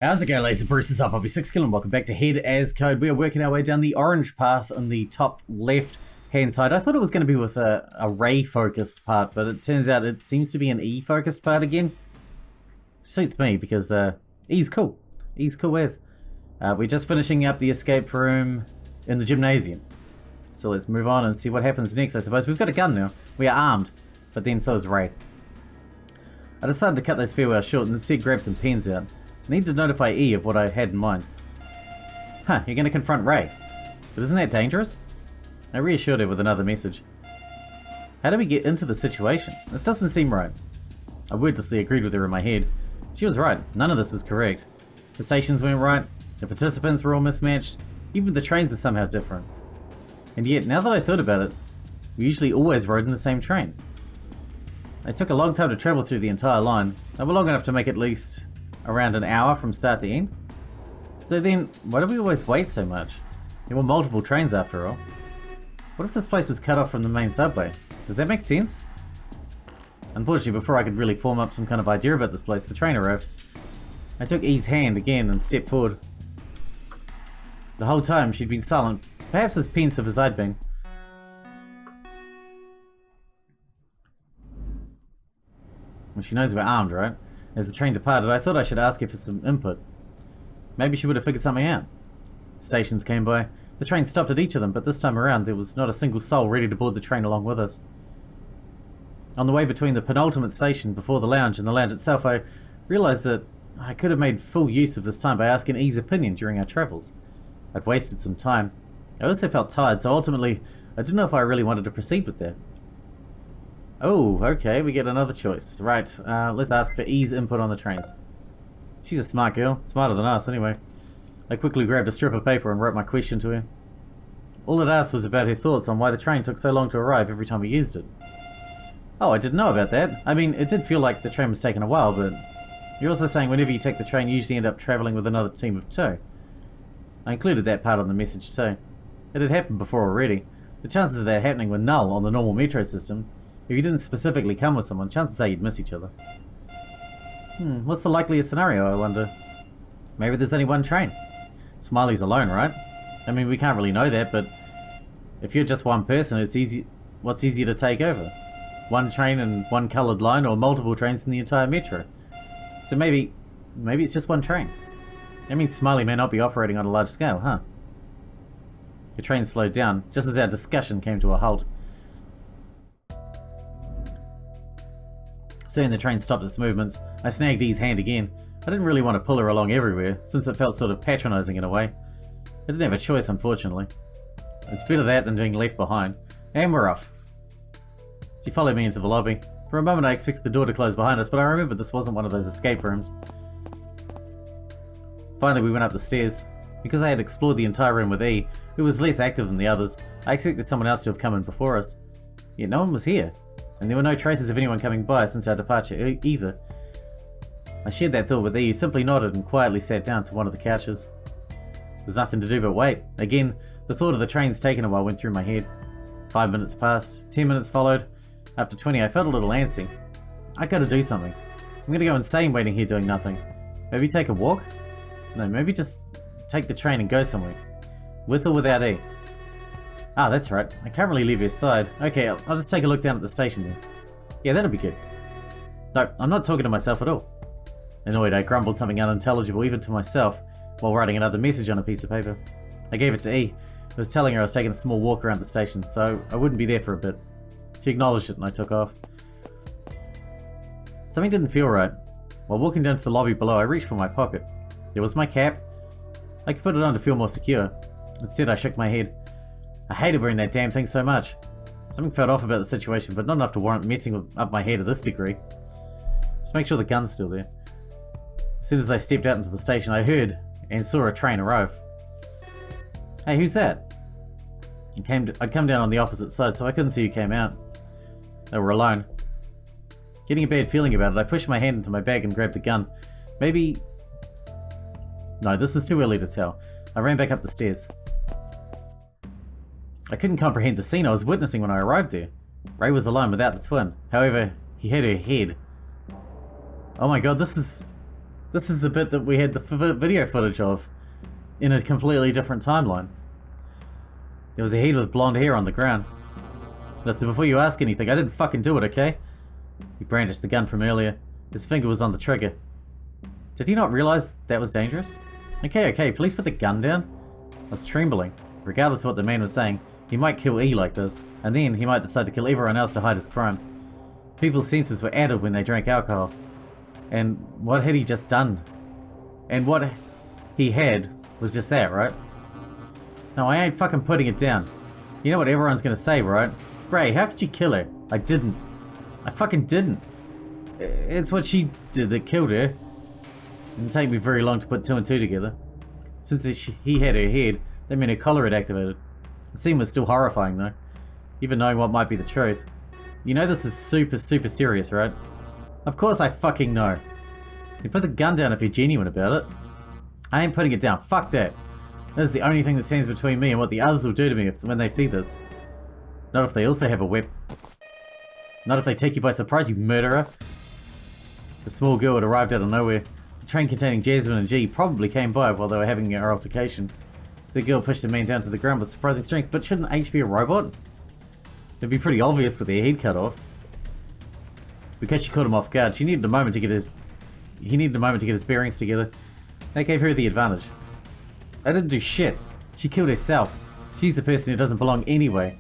How's it going, Laser Bruce? Is up. I'll be Sixkilla and welcome back to Head as Code. We are working our way down the orange path on the top left hand side. I thought it was going to be with a ray focused part, but it turns out it seems to be an E focused part again. Suits me because E's cool. E's cool as. We're just finishing up the escape room in the gymnasium. So let's move on and see what happens next, I suppose. We've got a gun now. We are armed, but then so is Ray. I decided to cut those farewells short and instead grab some pens out. I need to notify E of what I had in mind. Huh, you're going to confront Ray. But isn't that dangerous? I reassured her with another message. How do we get into the situation? This doesn't seem right. I wordlessly agreed with her in my head. She was right. None of this was correct. The stations weren't right. The participants were all mismatched. Even the trains were somehow different. And yet, now that I thought about it, we usually always rode in the same train. It took a long time to travel through the entire line. They were long enough to make at least around an hour from start to end. So then, why do we always wait so much? There were multiple trains after all. What if this place was cut off from the main subway? Does that make sense? Unfortunately, before I could really form up some kind of idea about this place, the train arrived. I took E's hand again and stepped forward. The whole time she'd been silent, perhaps as pensive as I'd been. Well, she knows we're armed, right? As the train departed, I thought I should ask her for some input. Maybe she would have figured something out. Stations came by. The train stopped at each of them, but this time around there was not a single soul ready to board the train along with us. On the way between the penultimate station before the lounge and the lounge itself, I realised that I could have made full use of this time by asking E's opinion during our travels. I'd wasted some time. I also felt tired, so ultimately I didn't know if I really wanted to proceed with that. Oh, okay, we get another choice. Right, let's ask for E's input on the trains. She's a smart girl, smarter than us anyway. I quickly grabbed a strip of paper and wrote my question to her. All it asked was about her thoughts on why the train took so long to arrive every time we used it. Oh, I didn't know about that. I mean, it did feel like the train was taking a while, but you're also saying whenever you take the train you usually end up travelling with another team of two. I included that part on the message too. It had happened before already. The chances of that happening were null on the normal metro system. If you didn't specifically come with someone, chances are you'd miss each other. What's the likeliest scenario, I wonder? Maybe there's only one train. Smiley's alone, right? I mean, we can't really know that, but if you're just one person, it's easy. What's easier to take over? One train and one coloured line, or multiple trains in the entire metro? So maybe it's just one train. That means Smiley may not be operating on a large scale, huh? The train slowed down, just as our discussion came to a halt. Soon the train stopped its movements. I snagged E's hand again. I didn't really want to pull her along everywhere, since it felt sort of patronising in a way. I didn't have a choice, unfortunately. It's better that than being left behind. And we're off. She followed me into the lobby. For a moment I expected the door to close behind us, but I remembered this wasn't one of those escape rooms. Finally we went up the stairs. Because I had explored the entire room with E, who was less active than the others, I expected someone else to have come in before us. Yet no one was here. And there were no traces of anyone coming by since our departure either. I shared that thought with E, who simply nodded and quietly sat down to one of the couches. There's nothing to do but wait. Again, the thought of the trains taking a while went through my head. 5 minutes passed, 10 minutes followed. After 20 I felt a little antsy. I gotta do something. I'm gonna go insane waiting here doing nothing. Maybe take a walk? No, maybe just take the train and go somewhere. With or without E. Ah, that's right. I can't really leave your side. Okay, I'll just take a look down at the station then. Yeah, that'll be good. No, I'm not talking to myself at all. Annoyed, I grumbled something unintelligible even to myself while writing another message on a piece of paper. I gave it to E. I was telling her I was taking a small walk around the station, so I wouldn't be there for a bit. She acknowledged it and I took off. Something didn't feel right. While walking down to the lobby below, I reached for my pocket. There was my cap. I could put it on to feel more secure. Instead, I shook my head. I hated wearing that damn thing so much. Something felt off about the situation, but not enough to warrant messing up my hair to this degree. Just make sure the gun's still there. As soon as I stepped out into the station, I heard and saw a train arrive. Hey, who's that? I'd come down on the opposite side, so I couldn't see who came out. They were alone. Getting a bad feeling about it, I pushed my hand into my bag and grabbed the gun. Maybe... No, this is too early to tell. I ran back up the stairs. I couldn't comprehend the scene I was witnessing when I arrived there. Ray was alone without the twin. However, he had her head. Oh my god, this is... This is the bit that we had the video footage of in a completely different timeline. There was a head with blonde hair on the ground. Listen, before you ask anything, I didn't fucking do it, okay? He brandished the gun from earlier. His finger was on the trigger. Did he not realize that was dangerous? Okay, please put the gun down. I was trembling. Regardless of what the man was saying, he might kill E like this, and then he might decide to kill everyone else to hide his crime. People's senses were added when they drank alcohol. And what had he just done? And what he had was just that, right? No, I ain't fucking putting it down. You know what everyone's gonna say, right? Ray, how could you kill her? I didn't. I fucking didn't. It's what she did that killed her. It didn't take me very long to put two and two together. Since he had her head, that meant her collar had activated. The scene was still horrifying though, even knowing what might be the truth. You know this is super serious, right? Of course I fucking know. You put the gun down if you're genuine about it. I ain't putting it down, fuck that. This is the only thing that stands between me and what the others will do to me when they see this. Not if they also have a whip. Not if they take you by surprise, you murderer. The small girl had arrived out of nowhere. The train containing Jasmine and G probably came by while they were having an altercation. The girl pushed the man down to the ground with surprising strength, but shouldn't H be a robot? It'd be pretty obvious with their head cut off. Because she caught him off guard, he needed a moment to get his bearings together. That gave her the advantage. I didn't do shit. She killed herself. She's the person who doesn't belong anyway.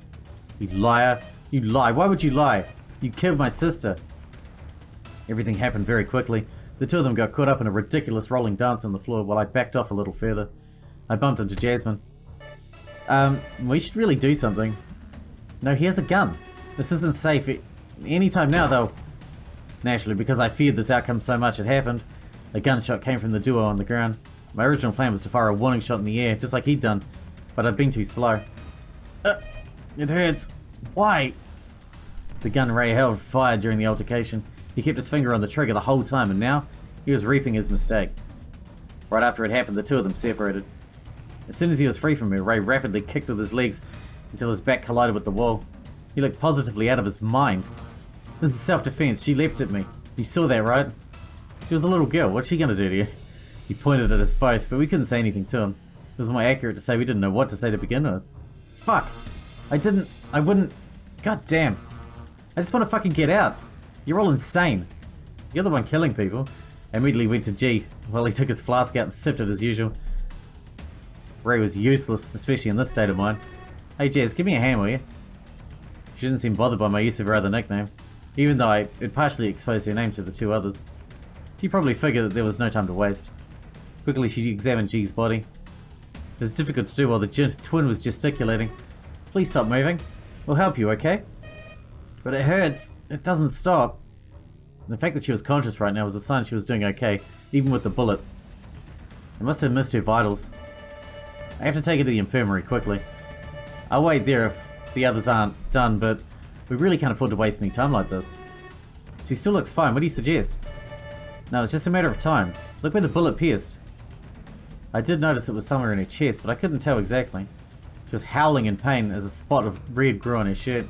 You liar. You lie. Why would you lie? You killed my sister. Everything happened very quickly. The two of them got caught up in a ridiculous rolling dance on the floor while I backed off a little further. I bumped into Jasmine. We should really do something. No, he has a gun. This isn't safe. Anytime now, though. Naturally, because I feared this outcome so much, it happened. A gunshot came from the duo on the ground. My original plan was to fire a warning shot in the air, just like he'd done, but I'd been too slow. It hurts. Why? The gun Ray held fired during the altercation. He kept his finger on the trigger the whole time, and now he was reaping his mistake. Right after it happened, the two of them separated. As soon as he was free from me, Ray rapidly kicked with his legs until his back collided with the wall. He looked positively out of his mind. This is self-defense. She leapt at me. You saw that, right? She was a little girl. What's she gonna do to you? He pointed at us both, but we couldn't say anything to him. It was more accurate to say we didn't know what to say to begin with. Fuck! I wouldn't... God damn. I just want to fucking get out. You're all insane. You're the one killing people. I immediately went to G, while he took his flask out and sipped it as usual. Ray was useless, especially in this state of mind. Hey Jazz, give me a hand, will you? She didn't seem bothered by my use of her other nickname, even though I had partially exposed her name to the two others. She probably figured that there was no time to waste. Quickly she examined G's body. It was difficult to do while the twin was gesticulating. Please stop moving. We'll help you, okay? But it hurts. It doesn't stop. The fact that she was conscious right now was a sign she was doing okay, even with the bullet. I must have missed her vitals. I have to take her to the infirmary quickly. I'll wait there if the others aren't done, but we really can't afford to waste any time like this. She still looks fine. What do you suggest? No, it's just a matter of time. Look where the bullet pierced. I did notice it was somewhere in her chest, but I couldn't tell exactly. She was howling in pain as a spot of red grew on her shirt.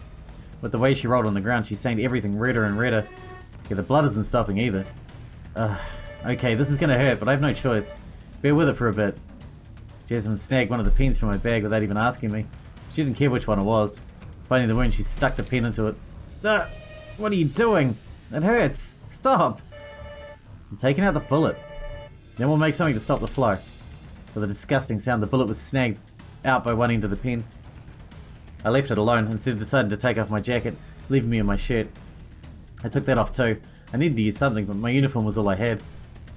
With the way she rolled on the ground, she stained everything redder and redder. Yeah, the blood isn't stopping either. Okay, this is gonna hurt, but I have no choice. Bear with it for a bit. Jasmine snagged one of the pens from my bag without even asking me. She didn't care which one it was. Finding the wound, she stuck the pen into it. What are you doing? It hurts. Stop. I'm taking out the bullet. Then we'll make something to stop the flow. With a disgusting sound, the bullet was snagged out by one end of the pen. I left it alone, instead decided to take off my jacket, leaving me in my shirt. I took that off too. I needed to use something, but my uniform was all I had.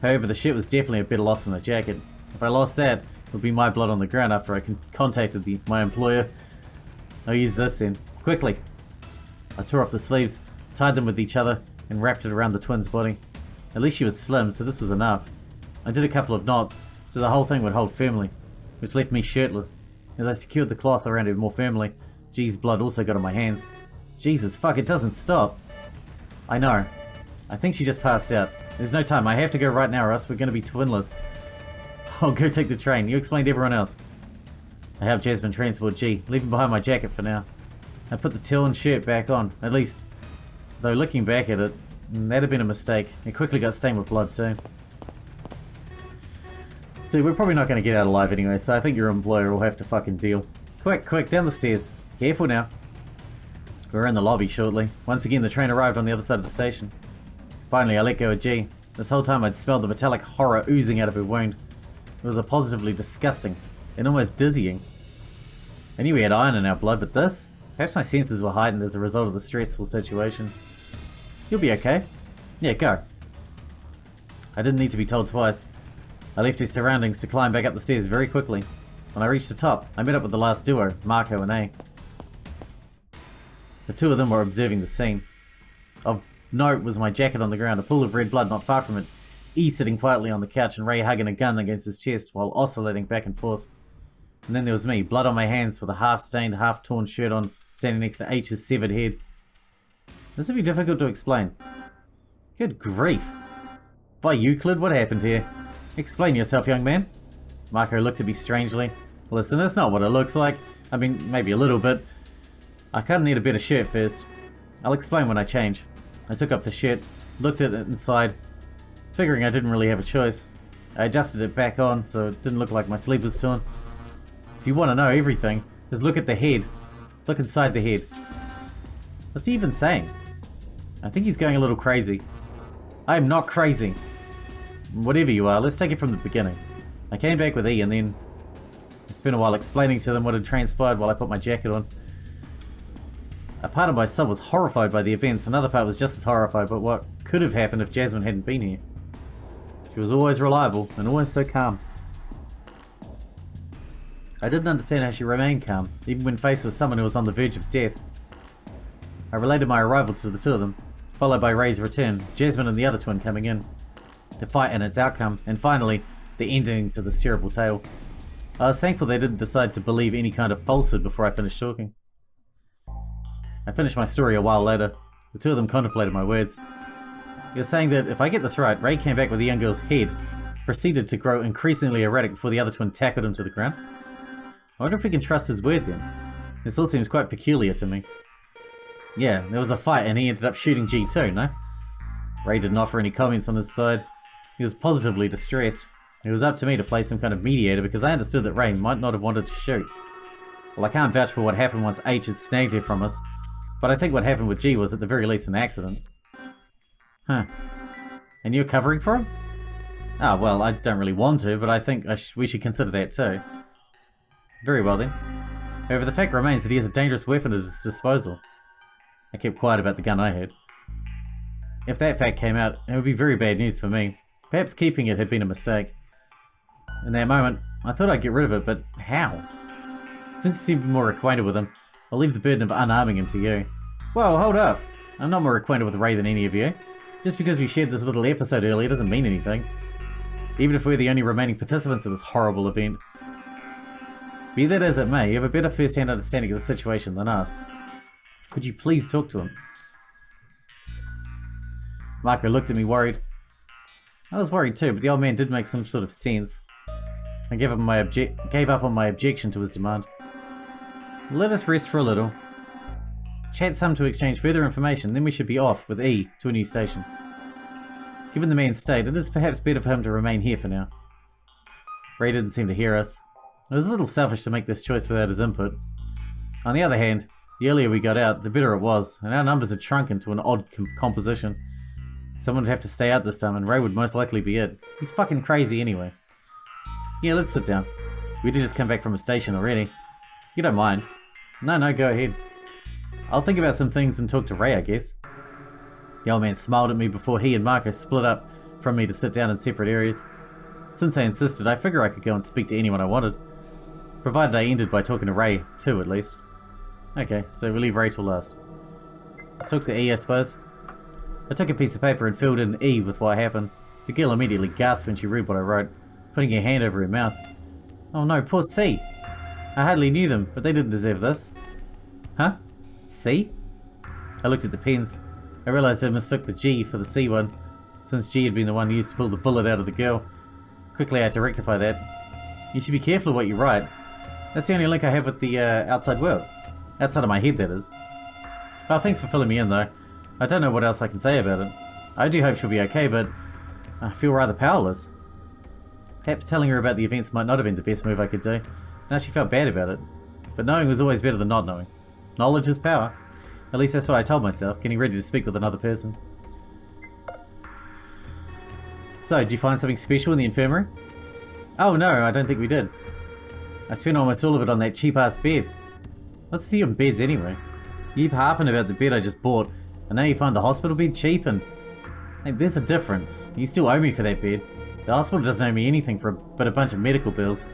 However, the shirt was definitely a better loss than the jacket. If I lost that, it would be my blood on the ground after I contacted my employer. I'll use this then. Quickly! I tore off the sleeves, tied them with each other, and wrapped it around the twin's body. At least she was slim, so this was enough. I did a couple of knots, so the whole thing would hold firmly, which left me shirtless. As I secured the cloth around her more firmly, G's blood also got on my hands. Jesus, fuck, it doesn't stop. I know. I think she just passed out. There's no time, I have to go right now or else we're gonna be twinless. I'll go take the train, you explain to everyone else. I helped Jasmine transport G, leaving behind my jacket for now. I put the torn shirt back on, at least, though looking back at it, that had been a mistake. It quickly got stained with blood too. Dude, we're probably not going to get out alive anyway, so I think your employer will have to fucking deal. Quick, quick, down the stairs. Careful now. We're in the lobby shortly. Once again, the train arrived on the other side of the station. Finally, I let go of G. This whole time I'd smelled the metallic horror oozing out of her wound. It was a positively disgusting and almost dizzying. I knew we had iron in our blood, but this? Perhaps my senses were heightened as a result of the stressful situation. You'll be okay. Yeah, go. I didn't need to be told twice. I left his surroundings to climb back up the stairs very quickly. When I reached the top, I met up with the last duo, Marco and A. The two of them were observing the scene. Of note was my jacket on the ground, a pool of red blood not far from it, E sitting quietly on the couch and Ray hugging a gun against his chest while oscillating back and forth. And then there was me, blood on my hands with a half-stained, half-torn shirt on, standing next to H's severed head. This would be difficult to explain. Good grief. By Euclid, what happened here? Explain yourself, young man. Marco looked at me strangely. Listen, that's not what it looks like. I mean, maybe a little bit. I kinda need a better shirt first. I'll explain when I change. I took up the shirt, looked at it inside, figuring I didn't really have a choice. I adjusted it back on so it didn't look like my sleeve was torn. If you want to know everything, just look at the head. Look inside the head. What's he even saying? I think he's going a little crazy. I am not crazy. Whatever you are, let's take it from the beginning. I came back with E and then I spent a while explaining to them what had transpired while I put my jacket on. A part of my soul was horrified by the events, another part was just as horrified by what could have happened if Jasmine hadn't been here. She was always reliable and always so calm. I didn't understand how she remained calm, even when faced with someone who was on the verge of death. I related my arrival to the two of them, followed by Ray's return, Jasmine and the other twin coming in, the fight and its outcome, and finally, the ending to this terrible tale. I was thankful they didn't decide to believe any kind of falsehood before I finished talking. I finished my story a while later. The two of them contemplated my words. You're saying that, if I get this right, Ray came back with the young girl's head, proceeded to grow increasingly erratic before the other twin tackled him to the ground? I wonder if we can trust his word then. This all seems quite peculiar to me. Yeah, there was a fight and he ended up shooting G too, no? Ray didn't offer any comments on his side. He was positively distressed. It was up to me to play some kind of mediator because I understood that Ray might not have wanted to shoot. Well, I can't vouch for what happened once H had snagged her from us, but I think what happened with G was at the very least an accident. Huh. And you're covering for him? Ah, well, I don't really want to, but I think we should consider that too. Very well then. However, the fact remains that he has a dangerous weapon at his disposal. I kept quiet about the gun I had. If that fact came out, it would be very bad news for me. Perhaps keeping it had been a mistake. In that moment, I thought I'd get rid of it, but how? Since you seem more acquainted with him, I'll leave the burden of unarming him to you. Whoa, hold up! I'm not more acquainted with Ray than any of you. Just because we shared this little episode earlier doesn't mean anything. Even if we're the only remaining participants in this horrible event. Be that as it may, you have a better first-hand understanding of the situation than us. Could you please talk to him? Marco looked at me worried. I was worried too, but the old man did make some sort of sense. I gave up on my objection to his demand. Let us rest for a little. Chat some to exchange further information, then we should be off with E to a new station. Given the man's state, it is perhaps better for him to remain here for now. Ray didn't seem to hear us. It was a little selfish to make this choice without his input. On the other hand, the earlier we got out, the better it was, and our numbers had shrunken to an odd composition. Someone would have to stay out this time, and Ray would most likely be it. He's fucking crazy anyway. Yeah, let's sit down. We did just come back from a station already. You don't mind? No, go ahead. I'll think about some things and talk to Ray, I guess. The old man smiled at me before he and Marco split up from me to sit down in separate areas. Since they insisted, I figure I could go and speak to anyone I wanted. Provided I ended by talking to Ray, too, at least. Okay, so we'll leave Ray till last. Let's talk to E, I suppose. I took a piece of paper and filled in E with what happened. The girl immediately gasped when she read what I wrote, putting her hand over her mouth. Oh no, poor C. I hardly knew them, but they didn't deserve this. Huh? C? I looked at the pens. I realized I mistook the G for the C one, since G had been the one used to pull the bullet out of the girl. Quickly I had to rectify that. You should be careful of what you write. That's the only link I have with the outside world. Outside of my head, that is. Oh, thanks for filling me in, though. I don't know what else I can say about it. I do hope she'll be okay, but I feel rather powerless. Perhaps telling her about the events might not have been the best move I could do. Now she felt bad about it. But knowing was always better than not knowing. Knowledge is power. At least that's what I told myself, getting ready to speak with another person. So, did you find something special in the infirmary? Oh no, I don't think we did. I spent almost all of it on that cheap-ass bed. What's with you on beds anyway? You keep harping about the bed I just bought, and now you find the hospital bed cheap and... Hey, there's a difference. You still owe me for that bed. The hospital doesn't owe me anything but a bunch of medical bills.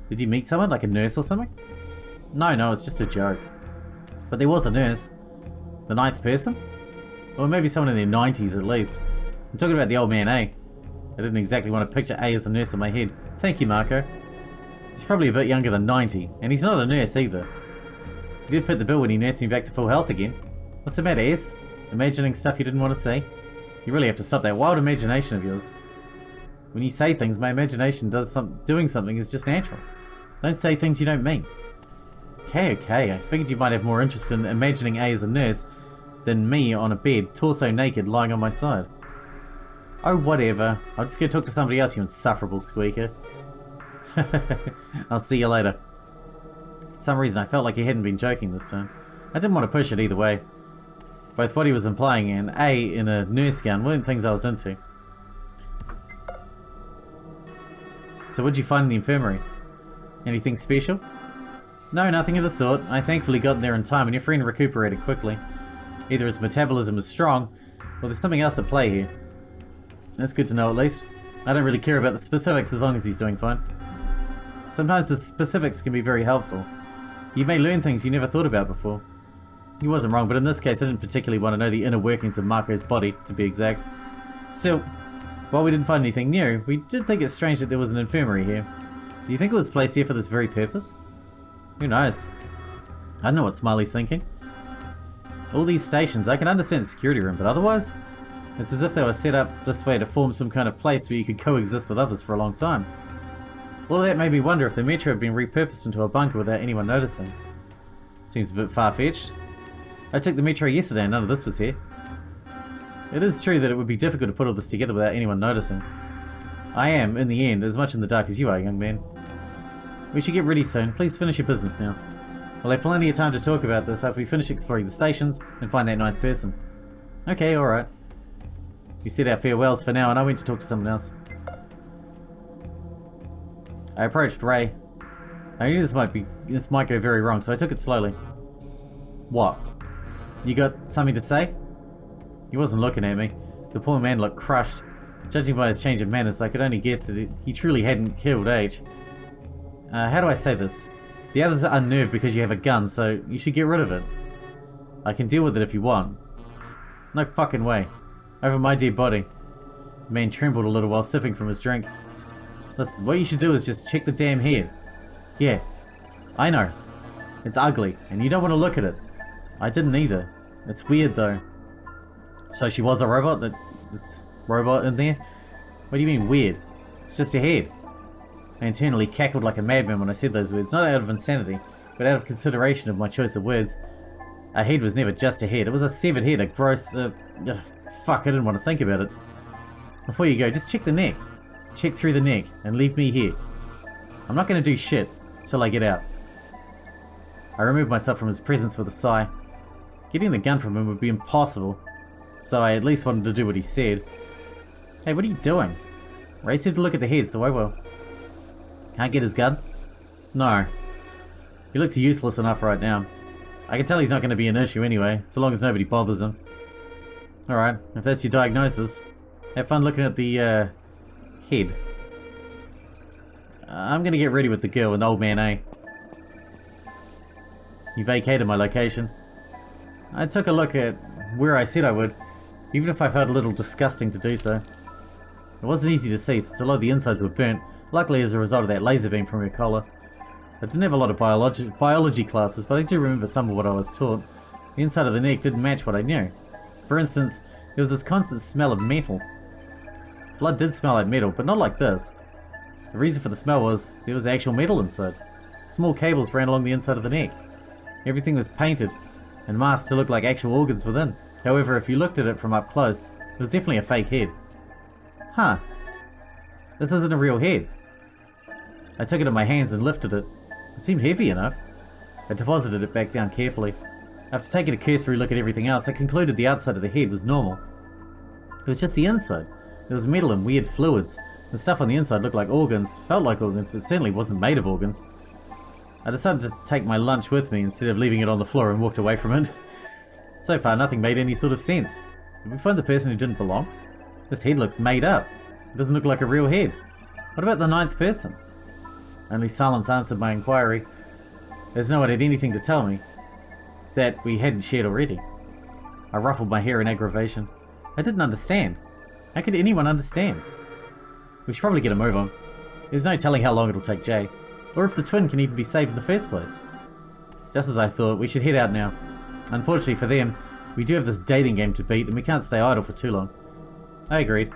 Did you meet someone, like a nurse or something? No, it's just a joke. But there was a nurse. The 9th person? Or maybe someone in their 90s at least. I'm talking about the old man A. I didn't exactly want to picture A as the nurse in my head. Thank you, Marco. He's probably a bit younger than 90, and he's not a nurse either. He did fit the bill when he nursed me back to full health again. What's the matter, S? Imagining stuff you didn't want to see? You really have to stop that wild imagination of yours. When you say things, my imagination doing something is just natural. Don't say things you don't mean. Okay, I figured you might have more interest in imagining A as a nurse than me on a bed, torso naked, lying on my side. Oh, whatever. I'll just go talk to somebody else, you insufferable squeaker. I'll see you later. For some reason I felt like he hadn't been joking this time. I didn't want to push it either way. Both what he was implying and A in a nurse gown weren't things I was into. So what'd you find in the infirmary? Anything special? No, nothing of the sort. I thankfully got there in time and your friend recuperated quickly. Either his metabolism is strong, or there's something else at play here. That's good to know at least. I don't really care about the specifics as long as he's doing fine. Sometimes the specifics can be very helpful. You may learn things you never thought about before. He wasn't wrong, but in this case I didn't particularly want to know the inner workings of Marco's body, to be exact. Still, while we didn't find anything new, we did think it strange that there was an infirmary here. Do you think it was placed here for this very purpose? Who knows? I don't know what Smiley's thinking. All these stations, I can understand the security room, but otherwise? It's as if they were set up this way to form some kind of place where you could coexist with others for a long time. All of that made me wonder if the metro had been repurposed into a bunker without anyone noticing. Seems a bit far-fetched. I took the metro yesterday and none of this was here. It is true that it would be difficult to put all this together without anyone noticing. I am, in the end, as much in the dark as you are, young man. We should get ready soon. Please finish your business now. We'll have plenty of time to talk about this after we finish exploring the stations and find that 9th person. Okay, alright. We said our farewells for now and I went to talk to someone else. I approached Ray. I knew this might go very wrong, so I took it slowly. What? You got something to say? He wasn't looking at me. The poor man looked crushed. Judging by his change of manners, I could only guess that he truly hadn't killed H. How do I say this? The others are unnerved because you have a gun, so you should get rid of it. I can deal with it if you want. No fucking way. Over my dead body. The man trembled a little while sipping from his drink. Listen, what you should do is just check the damn head. Yeah, I know. It's ugly, and you don't want to look at it. I didn't either. It's weird though. So she was a robot? It's robot in there? What do you mean weird? It's just a head. I internally cackled like a madman when I said those words, not out of insanity, but out of consideration of my choice of words. A head was never just a head, it was a severed head, a gross, fuck, I didn't want to think about it. Before you go, just check the neck. Check through the neck, and leave me here. I'm not going to do shit, till I get out. I removed myself from his presence with a sigh. Getting the gun from him would be impossible, so I at least wanted to do what he said. Hey, what are you doing? Ray said to look at the head, so I will. Can't get his gun? No. He looks useless enough right now. I can tell he's not going to be an issue anyway, so long as nobody bothers him. Alright, if that's your diagnosis, have fun looking at the, head. I'm going to get ready with the girl and old man A. He vacated my location. I took a look at where I said I would, even if I felt a little disgusting to do so. It wasn't easy to see since a lot of the insides were burnt, luckily as a result of that laser beam from her collar. I didn't have a lot of biology classes, but I do remember some of what I was taught. The inside of the neck didn't match what I knew. For instance, there was this constant smell of metal. Blood did smell like metal, but not like this. The reason for the smell was there was actual metal inside. Small cables ran along the inside of the neck. Everything was painted and masked to look like actual organs within. However, if you looked at it from up close, it was definitely a fake head. Huh. This isn't a real head. I took it in my hands and lifted it. It seemed heavy enough. I deposited it back down carefully. After taking a cursory look at everything else, I concluded the outside of the head was normal. It was just the inside. There was metal and weird fluids. The stuff on the inside looked like organs, felt like organs, but certainly wasn't made of organs. I decided to take my lunch with me instead of leaving it on the floor and walked away from it. So far, nothing made any sort of sense. Did we find the person who didn't belong? This head looks made up. It doesn't look like a real head. What about the 9th person? Only silence answered my inquiry. There's no one had anything to tell me that we hadn't shared already. I ruffled my hair in aggravation. I didn't understand. How could anyone understand? We should probably get a move on. There's no telling how long it'll take Jay, or if the twin can even be saved in the first place. Just as I thought, we should head out now. Unfortunately for them, we do have this dating game to beat and we can't stay idle for too long. I agreed.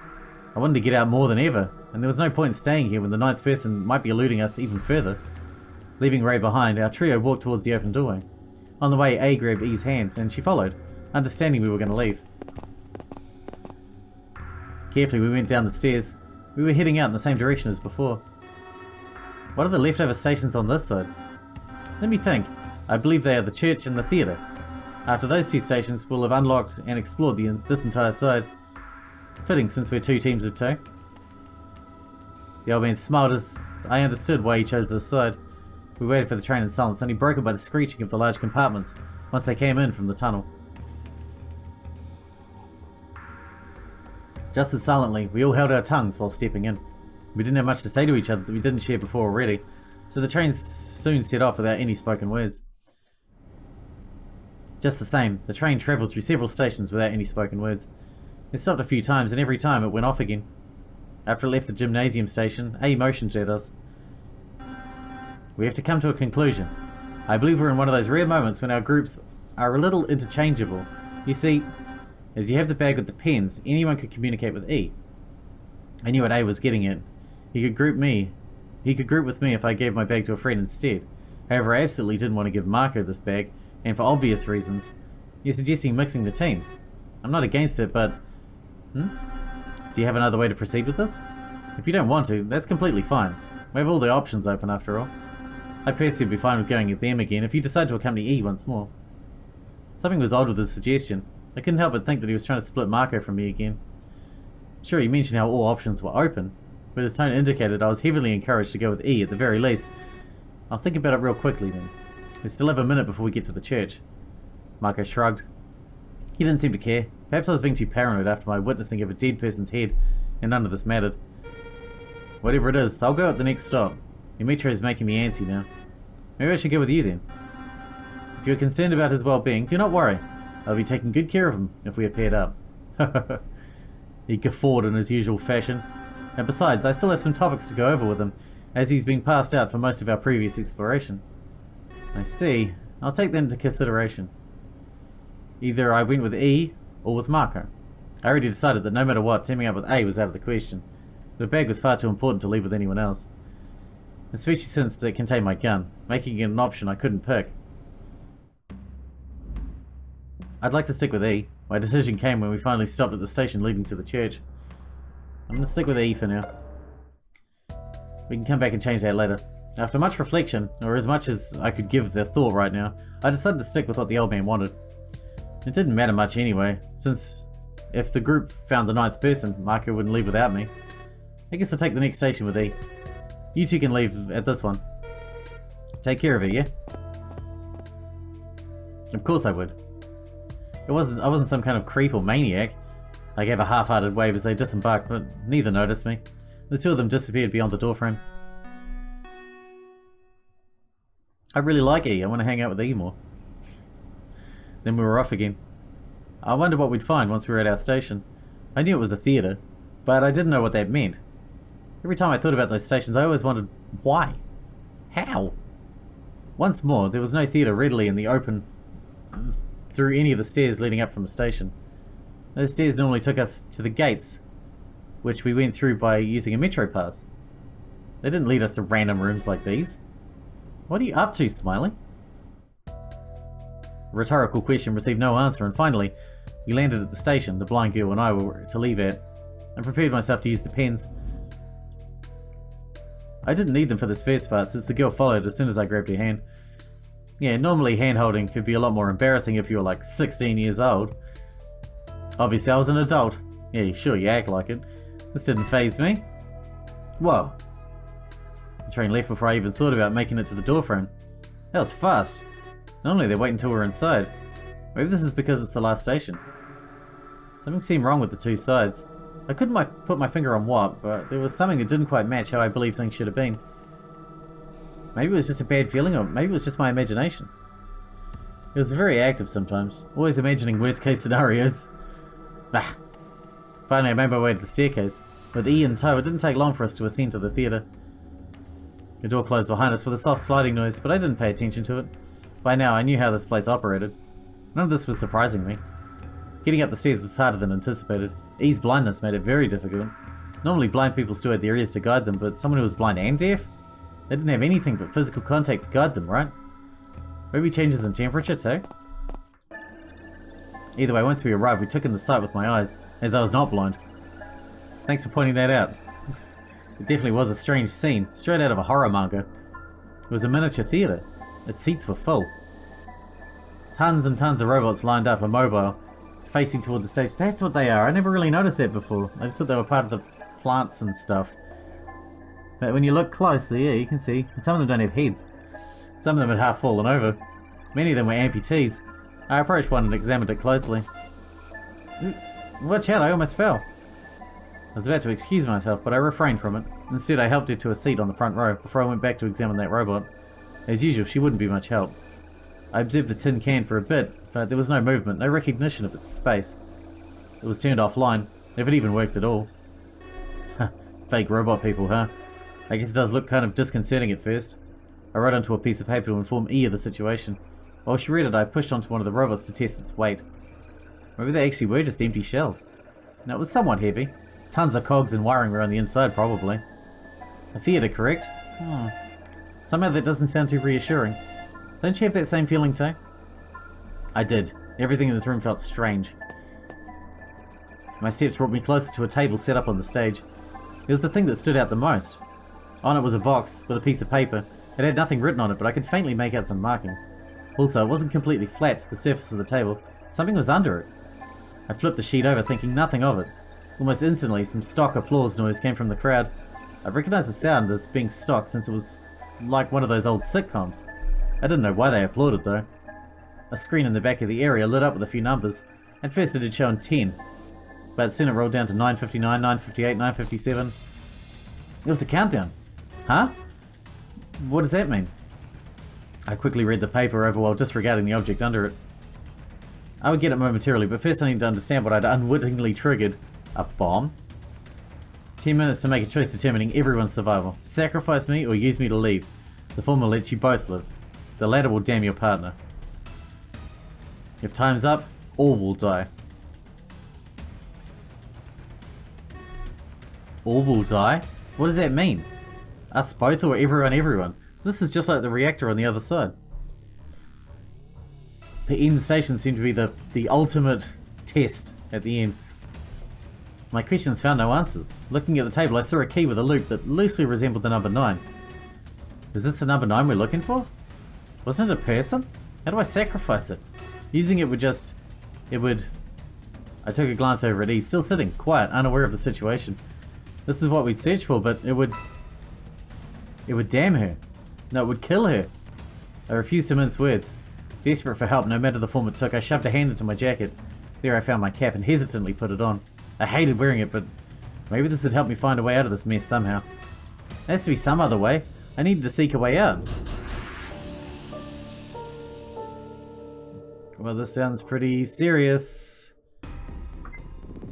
I wanted to get out more than ever, and there was no point in staying here when the 9th person might be eluding us even further. Leaving Ray behind, our trio walked towards the open doorway. On the way, A grabbed E's hand, and she followed, understanding we were going to leave. Carefully, we went down the stairs. We were heading out in the same direction as before. What are the leftover stations on this side? Let me think. I believe they are the church and the theatre. After those 2 stations, we'll have unlocked and explored this entire side. Fitting since we're 2 teams of 2. The old man smiled as I understood why he chose this side. We waited for the train in silence, only broken by the screeching of the large compartments once they came in from the tunnel. Just as silently, we all held our tongues while stepping in. We didn't have much to say to each other that we didn't share before already, so the train soon set off without any spoken words. Just the same, the train travelled through several stations without any spoken words. It stopped a few times, and every time it went off again. After it left the gymnasium station, A motioned at us. We have to come to a conclusion. I believe we're in one of those rare moments when our groups are a little interchangeable. You see, as you have the bag with the pens, anyone could communicate with E. I knew what A was getting at. He could group with me if I gave my bag to a friend instead. However, I absolutely didn't want to give Marco this bag, and for obvious reasons. You're suggesting mixing the teams. I'm not against it, but... Do you have another way to proceed with this? If you don't want to, that's completely fine. We have all the options open after all. I personally would be fine with going with them again if you decide to accompany E once more. Something was odd with his suggestion. I couldn't help but think that he was trying to split Marco from me again. Sure, he mentioned how all options were open, but his tone indicated I was heavily encouraged to go with E at the very least. I'll think about it real quickly then. We still have a minute before we get to the church. Marco shrugged. He didn't seem to care. Perhaps I was being too paranoid after my witnessing of a dead person's head, and none of this mattered. Whatever it is, I'll go at the next stop. Your metro is making me antsy now. Maybe I should go with you then. If you're concerned about his well-being, do not worry. I'll be taking good care of him if we are paired up. He guffawed in his usual fashion. And besides, I still have some topics to go over with him, as he's been passed out for most of our previous exploration. I see. I'll take that into consideration. Either I went with E, or with Marco. I already decided that no matter what, teaming up with A was out of the question. The bag was far too important to leave with anyone else. Especially since it contained my gun, making it an option I couldn't pick. I'd like to stick with E. My decision came when we finally stopped at the station leading to the church. I'm gonna stick with E for now. We can come back and change that later. After much reflection, or as much as I could give the thought right now, I decided to stick with what the old man wanted. It didn't matter much anyway, since if the group found the 9th person, Marco wouldn't leave without me. I guess I'll take the next station with E. You two can leave at this one. Take care of it, yeah? Of course I would. I wasn't some kind of creep or maniac. I gave a half-hearted wave as they disembarked, but neither noticed me. The two of them disappeared beyond the doorframe. I really like E. I want to hang out with E more. Then we were off again. I wondered what we'd find once we were at our station. I knew it was a theatre, but I didn't know what that meant. Every time I thought about those stations, I always wondered why? How? Once more, there was no theatre readily in the open through any of the stairs leading up from the station. Those stairs normally took us to the gates, which we went through by using a metro pass. They didn't lead us to random rooms like these. What are you up to, Smiley? A rhetorical question received no answer, and finally, we landed at the station the blind girl and I were to leave at. I prepared myself to use the pens. I didn't need them for this first part since the girl followed as soon as I grabbed her hand. Yeah, normally hand-holding could be a lot more embarrassing if you were like 16 years old. Obviously I was an adult. Yeah, sure, you act like it. This didn't faze me. Whoa. The train left before I even thought about making it to the doorframe. That was fast. Normally they wait until we're inside. Maybe this is because it's the last station. Something seemed wrong with the two sides. I couldn't put my finger on what, but there was something that didn't quite match how I believed things should have been. Maybe it was just a bad feeling, or maybe it was just my imagination. It was very active sometimes, always imagining worst case scenarios. Ah. Finally I made my way to the staircase. With E in tow, it didn't take long for us to ascend to the theatre. The door closed behind us with a soft sliding noise, but I didn't pay attention to it. By now I knew how this place operated. None of this was surprising me. Getting up the stairs was harder than anticipated. E's blindness made it very difficult. Normally blind people still had their ears to guide them, but someone who was blind and deaf? They didn't have anything but physical contact to guide them, right? Maybe changes in temperature too? Either way, once we arrived, we took in the sight with my eyes, as I was not blind. Thanks for pointing that out. It definitely was a strange scene, straight out of a horror manga. It was a miniature theatre. Its seats were full. Tons and tons of robots lined up, immobile, facing toward the stage. That's what they are. I never really noticed that before. I just thought they were part of the plants and stuff. But when you look closely, yeah, you can see. And some of them don't have heads. Some of them had half fallen over. Many of them were amputees. I approached one and examined it closely. Watch out, I almost fell. I was about to excuse myself, but I refrained from it. Instead, I helped her to a seat on the front row before I went back to examine that robot. As usual, she wouldn't be much help. I observed the tin can for a bit, but there was no movement, no recognition of its space. It was turned offline, if it even worked at all. Fake robot people, huh? I guess it does look kind of disconcerting at first. I wrote onto a piece of paper to inform E of the situation. While she read it, I pushed onto one of the robots to test its weight. Maybe they actually were just empty shells. Now, it was somewhat heavy. Tons of cogs and wiring around the inside, probably. A theatre, correct? Somehow that doesn't sound too reassuring. Don't you have that same feeling too? I did. Everything in this room felt strange. My steps brought me closer to a table set up on the stage. It was the thing that stood out the most. On it was a box with a piece of paper. It had nothing written on it, but I could faintly make out some markings. Also, it wasn't completely flat to the surface of the table. Something was under it. I flipped the sheet over, thinking nothing of it. Almost instantly, some stock applause noise came from the crowd. I recognized the sound as being stock since it was like one of those old sitcoms. I didn't know why they applauded though. A screen in the back of the area lit up with a few numbers. At first it had shown 10, but soon it rolled down to 9:59, 9:58, 9:57. It was a countdown. Huh? What does that mean? I quickly read the paper over while disregarding the object under it. I would get it momentarily, but first I need to understand what I'd unwittingly triggered. A bomb? 10 minutes to make a choice determining everyone's survival. Sacrifice me or use me to leave. The former lets you both live. The latter will damn your partner. If time's up, all will die. All will die? What does that mean? Us both or everyone? So this is just like the reactor on the other side. The end station seemed to be the ultimate test at the end. My questions found no answers. Looking at the table, I saw a key with a loop that loosely resembled the number 9. Is this the number 9 we're looking for? Wasn't it a person? How do I sacrifice it? Using it would just... It would... I took a glance over at E, still sitting, quiet, unaware of the situation. This is what we'd search for, but it would... It would damn her. No, it would kill her. I refused to mince words. Desperate for help, no matter the form it took, I shoved a hand into my jacket. There I found my cap and hesitantly put it on. I hated wearing it, but maybe this would help me find a way out of this mess somehow. There has to be some other way. I needed to seek a way out. Well, this sounds pretty serious.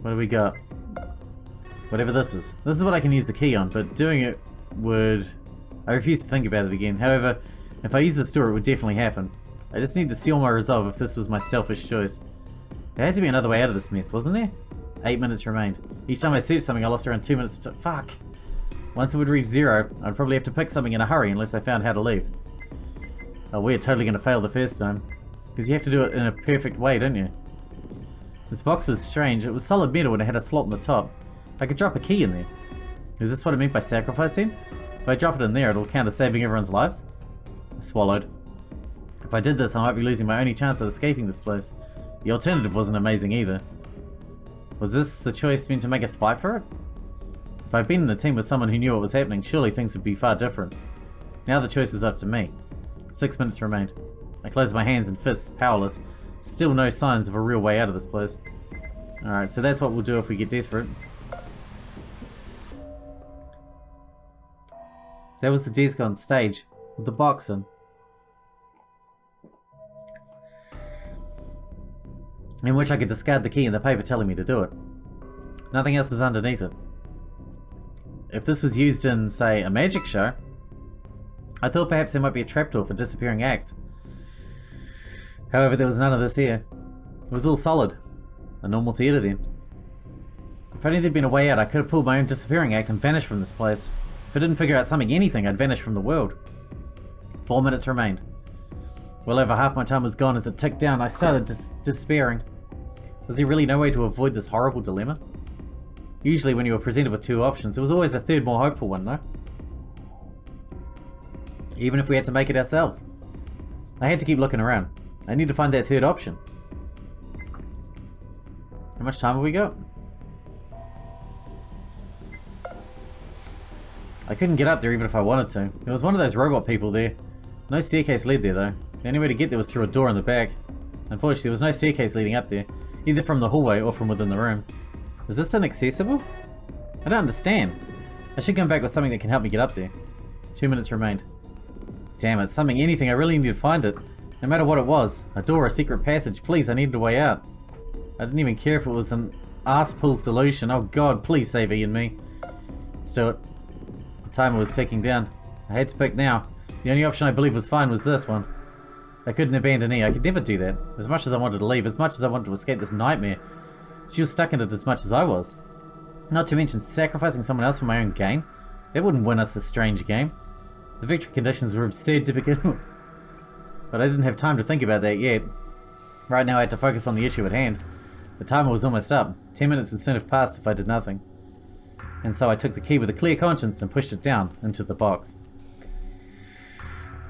What do we got? Whatever this is. This is what I can use the key on, but doing it would... I refuse to think about it again. However, if I use this door, it would definitely happen. I just need to seal my resolve if this was my selfish choice. There had to be another way out of this mess, wasn't there? 8 minutes remained. Each time I searched something, I lost around 2 minutes to... Fuck! Once it would reach 0, I'd probably have to pick something in a hurry unless I found how to leave. Oh, we're totally going to fail the first time. Because you have to do it in a perfect way, don't you? This box was strange. It was solid metal and it had a slot in the top. I could drop a key in there. Is this what it meant by sacrificing? If I drop it in there, it'll count as saving everyone's lives? I swallowed. If I did this, I might be losing my only chance at escaping this place. The alternative wasn't amazing either. Was this the choice meant to make us fight for it? If I'd been in a team with someone who knew what was happening, surely things would be far different. Now the choice was up to me. 6 minutes remained. I closed my hands and fists, powerless. Still no signs of a real way out of this place. Alright, so that's what we'll do if we get desperate. That was the desk on stage, with the box in. In which I could discard the key and the paper telling me to do it. Nothing else was underneath it. If this was used in, say, a magic show, I thought perhaps there might be a trapdoor for disappearing acts. However, there was none of this here. It was all solid. A normal theatre then. If only there'd been a way out, I could have pulled my own disappearing act and vanished from this place. If I didn't figure out anything, I'd vanish from the world. 4 minutes remained. Well over half my time was gone. As it ticked down, I started despairing. Was there really no way to avoid this horrible dilemma? Usually when you were presented with two options, there was always a third, more hopeful one, no? Even if we had to make it ourselves. I had to keep looking around. I need to find that third option. How much time have we got? I couldn't get up there even if I wanted to. There was one of those robot people there. No staircase led there though. The only way to get there was through a door in the back. Unfortunately, there was no staircase leading up there, either from the hallway or from within the room. Is this inaccessible? I don't understand. I should come back with something that can help me get up there. 2 minutes remained. Damn it, anything, I really need to find it. No matter what it was. A door, a secret passage, please, I needed a way out. I didn't even care if it was an ass-pull solution. Oh god, please save E and me. Let's do it. The timer was ticking down. I had to pick now. The only option I believe was fine was this one. I couldn't abandon E. I could never do that. As much as I wanted to leave, as much as I wanted to escape this nightmare, she was stuck in it as much as I was. Not to mention sacrificing someone else for my own gain. That wouldn't win us this strange game. The victory conditions were absurd to begin with. But I didn't have time to think about that yet. Right now I had to focus on the issue at hand. The timer was almost up. 10 minutes would soon have passed if I did nothing. And so I took the key with a clear conscience and pushed it down into the box.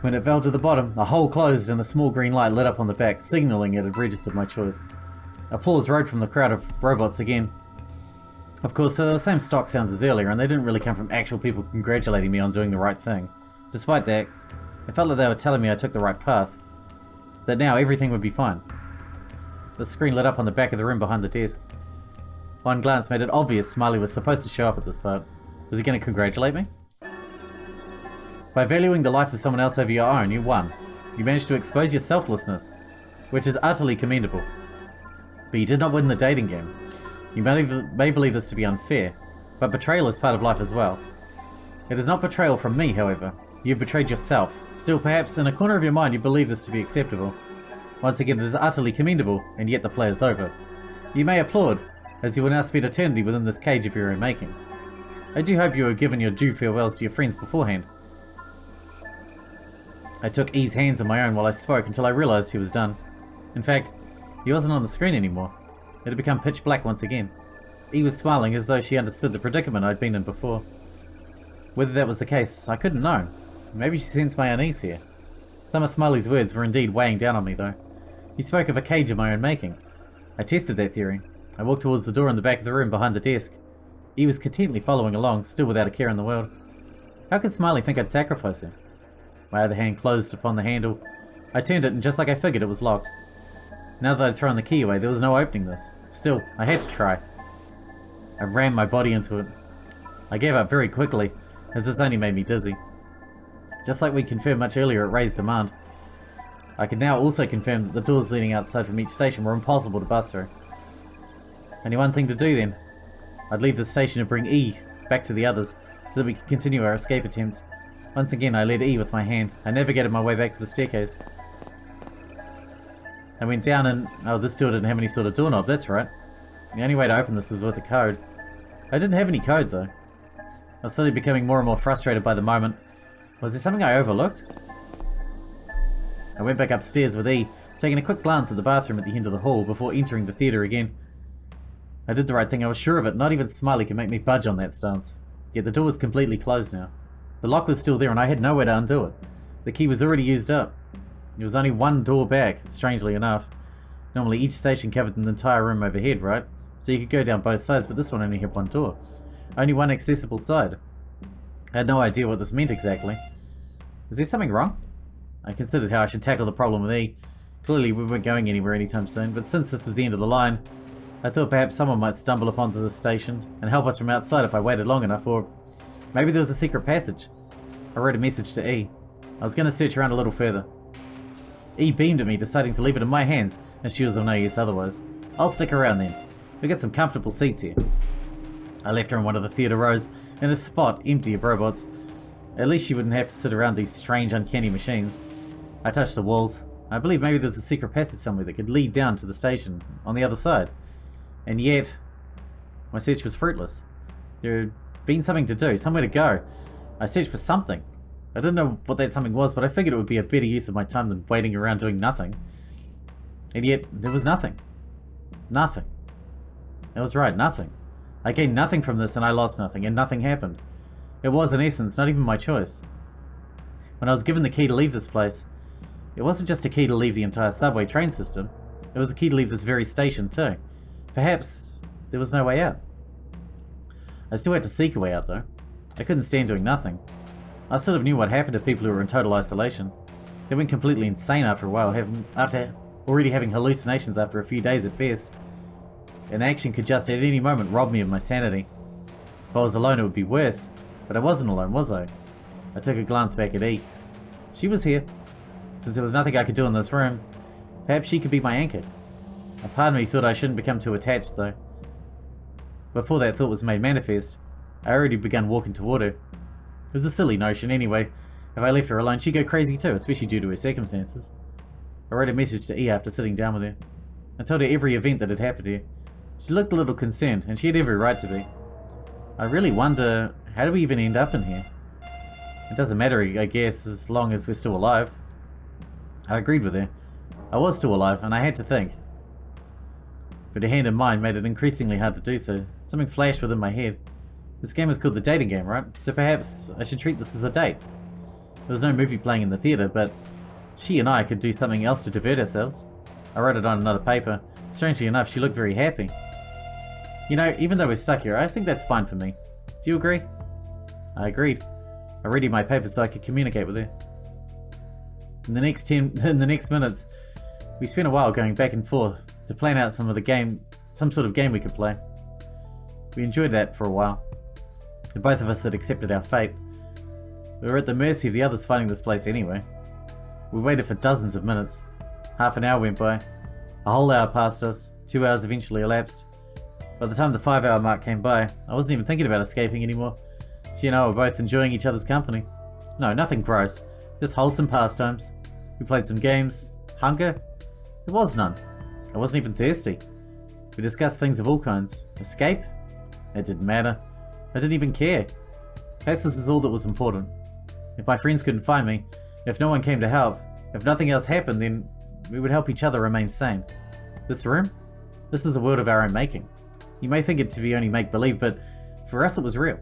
When it fell to the bottom, a hole closed and a small green light lit up on the back, signaling it had registered my choice. Applause rode from the crowd of robots again. Of course, they were the same stock sounds as earlier, and they didn't really come from actual people congratulating me on doing the right thing. Despite that, it felt like they were telling me I took the right path. That now everything would be fine. The screen lit up on the back of the room behind the desk. One glance made it obvious Smiley was supposed to show up at this part. Was he going to congratulate me? By valuing the life of someone else over your own, you won. You managed to expose your selflessness, which is utterly commendable. But you did not win the dating game. You may believe this to be unfair, but betrayal is part of life as well. It is not betrayal from me, however. You've betrayed yourself. Still, perhaps in a corner of your mind you believe this to be acceptable. Once again, it is utterly commendable, and yet the play is over. You may applaud, as you will now spend eternity within this cage of your own making. I do hope you have given your due farewells to your friends beforehand. I took E's hands in my own while I spoke until I realized he was done. In fact, he wasn't on the screen anymore. It had become pitch black once again. E was smiling as though she understood the predicament I'd been in before. Whether that was the case, I couldn't know. Maybe she sensed my unease here. Some of Smiley's words were indeed weighing down on me, though. He spoke of a cage of my own making. I tested that theory. I walked towards the door in the back of the room behind the desk. E was contentedly following along, still without a care in the world. How could Smiley think I'd sacrifice her? My other hand closed upon the handle. I turned it, and just like I figured, it was locked. Now that I'd thrown the key away, there was no opening this. Still, I had to try. I rammed my body into it. I gave up very quickly, as this only made me dizzy. Just like we confirmed much earlier, it raised demand. I could now also confirm that the doors leading outside from each station were impossible to bust through. Only one thing to do then. I'd leave the station and bring E back to the others, so that we could continue our escape attempts. Once again, I led E with my hand. I navigated my way back to the staircase. I went down and... oh, this door didn't have any sort of doorknob, that's right. The only way to open this was with a code. I didn't have any code, though. I was slowly becoming more and more frustrated by the moment. Was there something I overlooked? I went back upstairs with E, taking a quick glance at the bathroom at the end of the hall before entering the theatre again. I did the right thing, I was sure of it. Not even Smiley could make me budge on that stance. Yet the door was completely closed now. The lock was still there and I had nowhere to undo it. The key was already used up. There was only one door back, strangely enough. Normally each station covered an entire room overhead, right? So you could go down both sides, but this one only had one door. Only one accessible side. I had no idea what this meant exactly. Is there something wrong? I considered how I should tackle the problem with E. Clearly we weren't going anywhere anytime soon, but since this was the end of the line, I thought perhaps someone might stumble upon the station and help us from outside if I waited long enough, or maybe there was a secret passage. I wrote a message to E. I was going to search around a little further. E beamed at me, deciding to leave it in my hands, and she was of no use otherwise. I'll stick around then. We got some comfortable seats here. I left her in one of the theatre rows, in a spot empty of robots. At least she wouldn't have to sit around these strange, uncanny machines. I touched the walls. I believe maybe there's a secret passage somewhere that could lead down to the station, on the other side. And yet, my search was fruitless. There had been something to do, somewhere to go. I searched for something. I didn't know what that something was, but I figured it would be a better use of my time than waiting around doing nothing. And yet, there was nothing. Nothing. I was right, nothing. I gained nothing from this and I lost nothing, and nothing happened. It was, in essence, not even my choice. When I was given the key to leave this place, it wasn't just a key to leave the entire subway train system, it was a key to leave this very station too. Perhaps there was no way out. I still had to seek a way out though. I couldn't stand doing nothing. I sort of knew what happened to people who were in total isolation. They went completely insane after a while, after already having hallucinations after a few days at best. And action could just at any moment rob me of my sanity. If I was alone it would be worse, but I wasn't alone, was I? I took a glance back at E. She was here. Since there was nothing I could do in this room, perhaps she could be my anchor. A part of me thought I shouldn't become too attached though. Before that thought was made manifest, I already begun walking toward her. It was a silly notion anyway. If I left her alone, she'd go crazy too, especially due to her circumstances. I wrote a message to E after sitting down with her. I told her every event that had happened here. She looked a little concerned, and she had every right to be. I really wonder, how did we even end up in here? It doesn't matter, I guess, as long as we're still alive. I agreed with her. I was still alive, and I had to think. But her hand in mine made it increasingly hard to do so. Something flashed within my head. This game is called the dating game, right? So perhaps I should treat this as a date. There was no movie playing in the theatre, but she and I could do something else to divert ourselves. I wrote it on another paper. Strangely enough, she looked very happy. You know, even though we're stuck here, I think that's fine for me. Do you agree? I agreed. I read my paper so I could communicate with her. In the next minutes, we spent a while going back and forth to plan out some sort of game we could play. We enjoyed that for a while. And both of us had accepted our fate. We were at the mercy of the others finding this place anyway. We waited for dozens of minutes. Half an hour went by. A whole hour passed us. 2 hours eventually elapsed. By the time the 5-hour mark came by, I wasn't even thinking about escaping anymore. She and I were both enjoying each other's company. No, nothing gross. Just wholesome pastimes. We played some games. Hunger? There was none. I wasn't even thirsty. We discussed things of all kinds. Escape? It didn't matter. I didn't even care. Perhaps this is all that was important. If my friends couldn't find me, if no one came to help, if nothing else happened, then we would help each other remain sane. This room? This is a world of our own making. You may think it to be only make-believe, but for us it was real.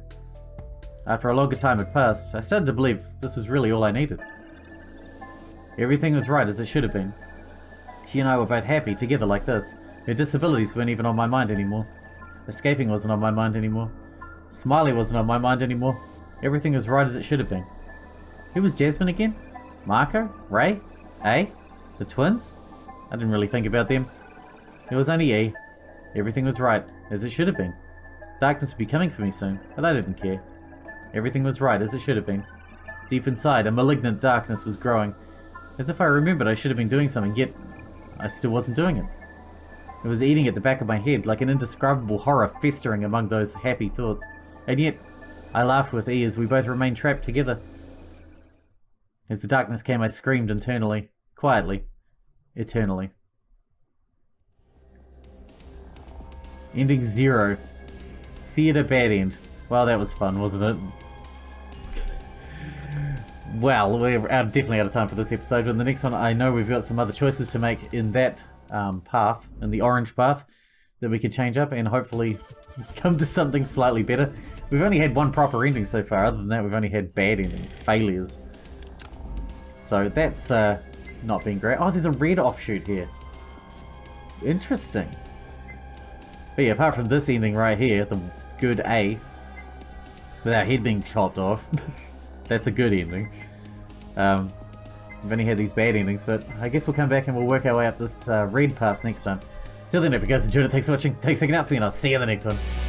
After a longer time had passed, I started to believe this was really all I needed. Everything was right as it should have been. She and I were both happy together like this. Her disabilities weren't even on my mind anymore. Escaping wasn't on my mind anymore. Smiley wasn't on my mind anymore. Everything was right as it should have been. Who was Jasmine again? Marco? Ray? A? The twins? I didn't really think about them. It was only E. Everything was right, as it should have been. Darkness would be coming for me soon, but I didn't care. Everything was right, as it should have been. Deep inside, a malignant darkness was growing. As if I remembered I should have been doing something, yet I still wasn't doing it. It was eating at the back of my head, like an indescribable horror festering among those happy thoughts. And yet, I laughed with E as we both remained trapped together. As the darkness came, I screamed internally, quietly, eternally. Ending 0. Theatre bad end. Well, that was fun, wasn't it? Well, we're definitely out of time for this episode, but in the next one I know we've got some other choices to make in that path, in the orange path. that we could change up and hopefully come to something slightly better. We've only had one proper ending so far. Other than that, we've only had bad endings, failures. So that's not been great. Oh, there's a red offshoot here. Interesting. But yeah, apart from this ending right here, the good A, with our head being chopped off, that's a good ending. We've only had these bad endings, but I guess we'll come back and we'll work our way up this red path next time. Till then, if you guys enjoyed it, thanks for watching, thanks for hanging out with me, and I'll see you in the next one.